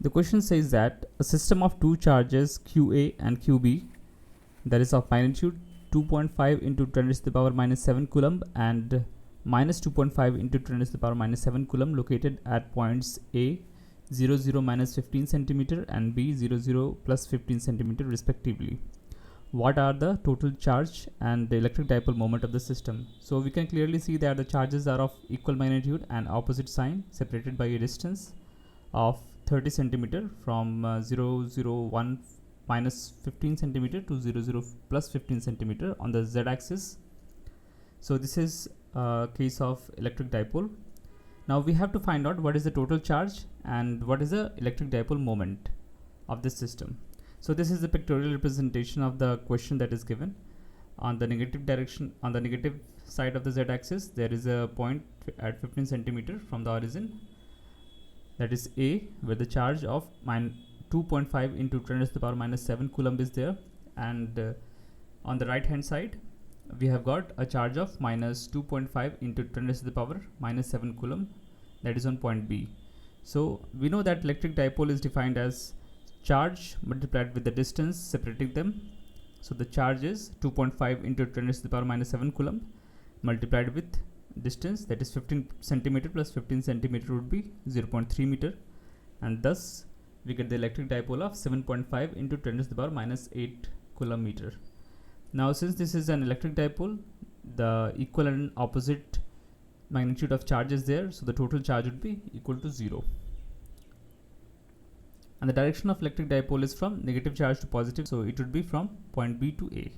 The question says that a system of two charges QA and QB, that is of magnitude 2.5 into 10 to the power minus 7 coulomb and minus 2.5 into 10 to the power minus 7 coulomb, located at points A 0 minus 15 centimeter and B 0 plus 15 centimeter respectively. What are the total charge and the electric dipole moment of the system? So we can clearly see that the charges are of equal magnitude and opposite sign, separated by a distance of 30 centimeter from 1 minus 15 centimeter to 0 plus 15 centimeter on the z-axis. So this is a case of electric dipole. Now we have to find out what is the total charge and what is the electric dipole moment of this system. So this is the pictorial representation of the question that is given. On the negative direction, on the negative side of the z-axis, there is a point at 15 centimeter from the origin, that is A, where the charge of 2.5 into 10 to the power minus 7 coulomb is there, and on the right hand side we have got a charge of minus 2.5 into 10 to the power minus 7 coulomb, that is on point B. So we know that electric dipole is defined as charge multiplied with the distance separating them. So the charge is 2.5 into 10 to the power minus 7 coulomb multiplied with distance, that is 15 centimeter plus 15 centimeter would be 0.3 meter, and thus we get the electric dipole of 7.5 into 10 to the power minus 8 coulomb meter. Now since this is an electric dipole, the equal and opposite magnitude of charge is there, so the total charge would be equal to 0. And the direction of electric dipole is from negative charge to positive, so it would be from point B to A.